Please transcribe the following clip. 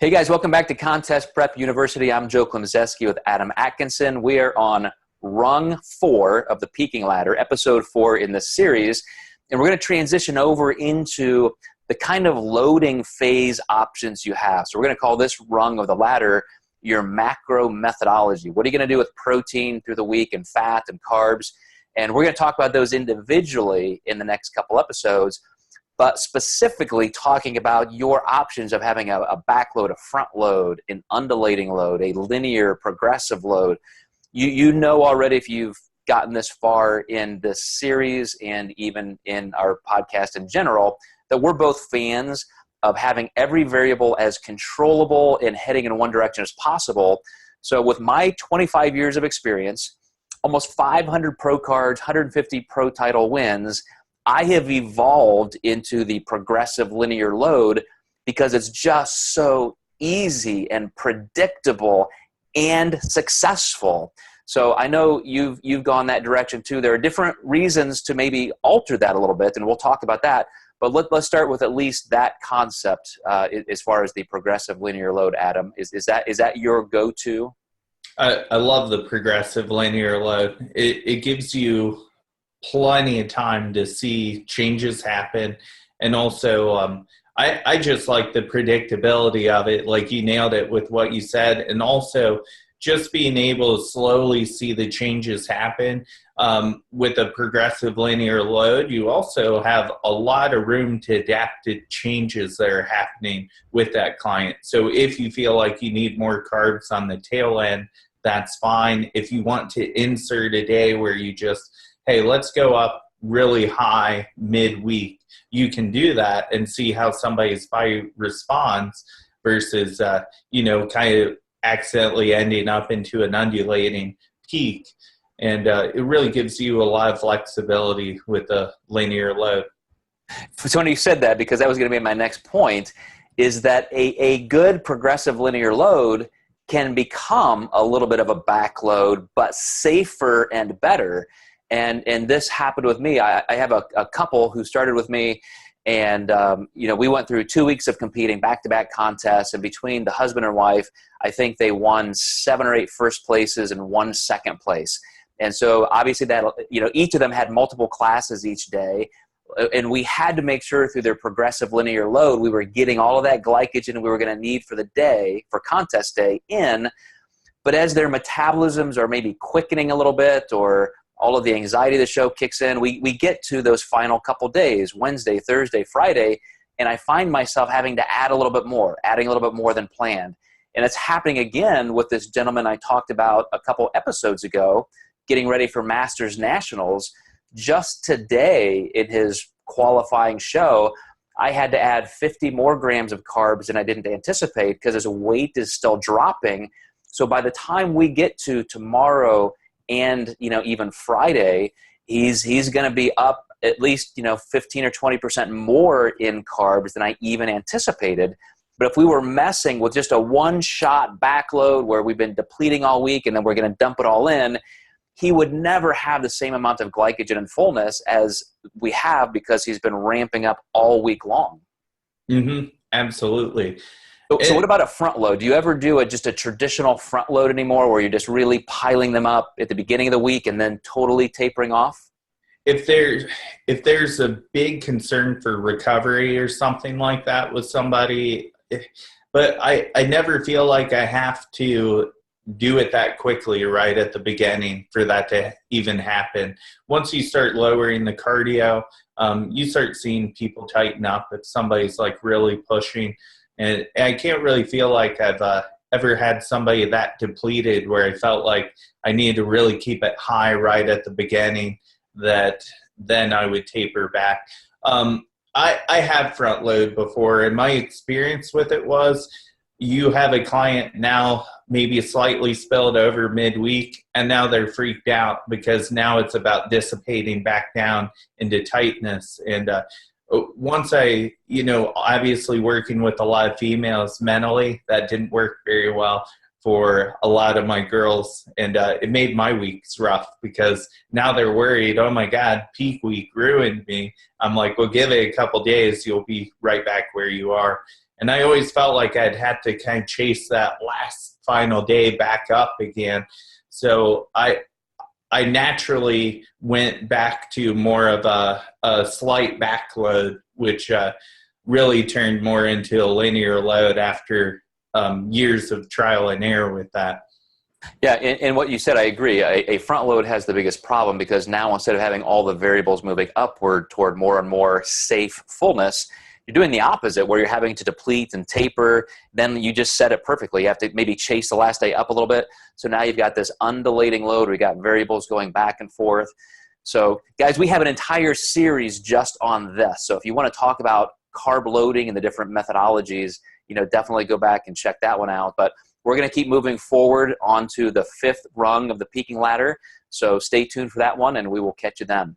Hey guys, welcome back to Contest Prep University. I'm Joe Klemczewski with Adam Atkinson. We are on rung 4 of the peaking ladder, episode 4 in the series, and we're going to transition over into the kind of loading phase options you have. So we're going to call this rung of the ladder your macro methodology. What are you going to do with protein through the week and fat and carbs? And we're going to talk about those individually in the next couple episodes, but specifically talking about your options of having a back load, a front load, an undulating load, a linear progressive load. You know already, if you've gotten this far in this series and even in our podcast in general, that we're both fans of having every variable as controllable and heading in one direction as possible. So with my 25 years of experience, almost 500 pro cards, 150 pro title wins, I have evolved into the progressive linear load because it's just so easy and predictable and successful. So I know you've gone that direction too. There are different reasons to maybe alter that a little bit, and we'll talk about that. But let's start with at least that concept as far as the progressive linear load, Adam. Is that your go-to? I love the progressive linear load. It gives you plenty of time to see changes happen. And also, I just like the predictability of it. Like, you nailed it with what you said. And also just being able to slowly see the changes happen with a progressive linear load. You also have a lot of room to adapt to changes that are happening with that client. So if you feel like you need more carbs on the tail end, that's fine. If you want to insert a day where you just, hey, let's go up really high midweek, you can do that and see how somebody's body responds versus, kind of accidentally ending up into an undulating peak. And it really gives you a lot of flexibility with a linear load. So when you said that, because that was going to be my next point, is that a good progressive linear load can become a little bit of a back load, but safer and better. And this happened with me. I have a couple who started with me, and we went through 2 weeks of competing back-to-back contests, and between the husband and wife, I think they won 7 or 8 first places and 1 second place. And so obviously that, each of them had multiple classes each day, and we had to make sure through their progressive linear load we were getting all of that glycogen we were going to need for the day, for contest day, in. But as their metabolisms are maybe quickening a little bit, or all of the anxiety of the show kicks in, we get to those final couple days, Wednesday, Thursday, Friday, and I find myself having to add a little bit more, adding a little bit more than planned. And it's happening again with this gentleman I talked about a couple episodes ago, getting ready for Masters Nationals. Just today in his qualifying show, I had to add 50 more grams of carbs than I didn't anticipate because his weight is still dropping. So by the time we get to tomorrow and even Friday, he's going to be up at least 15 or 20% more in carbs than I even anticipated. But if we were messing with just a one-shot backload where we've been depleting all week and then we're going to dump it all in, he would never have the same amount of glycogen and fullness as we have because he's been ramping up all week long. Mm-hmm. Absolutely. So what about a front load? Do you ever do just a traditional front load anymore where you're just really piling them up at the beginning of the week and then totally tapering off? If there's a big concern for recovery or something like that with somebody, but I never feel like I have to do it that quickly right at the beginning for that to even happen. Once you start lowering the cardio, you start seeing people tighten up if somebody's like really pushing. And I can't really feel like I've ever had somebody that depleted where I felt like I needed to really keep it high right at the beginning, that then I would taper back. I have front load before, and my experience with it was you have a client now maybe slightly spilled over midweek, and now they're freaked out because now it's about dissipating back down into tightness. And once I, obviously working with a lot of females mentally, that didn't work very well for a lot of my girls. And it made my weeks rough because now they're worried, oh my God, peak week ruined me. I'm like, well, give it a couple days, you'll be right back where you are. And I always felt like I'd had to kind of chase that last final day back up again. So I naturally went back to more of a slight backload, which really turned more into a linear load after years of trial and error with that. Yeah, and what you said, I agree. A front load has the biggest problem because now instead of having all the variables moving upward toward more and more safe fullness, you're doing the opposite where you're having to deplete and taper. Then you just said it perfectly. You have to maybe chase the last day up a little bit. So now you've got this undulating load. We got variables going back and forth. So guys, we have an entire series just on this. So if you want to talk about carb loading and the different methodologies, definitely go back and check that one out. But we're going to keep moving forward onto the 5th rung of the peaking ladder. So stay tuned for that one, and we will catch you then.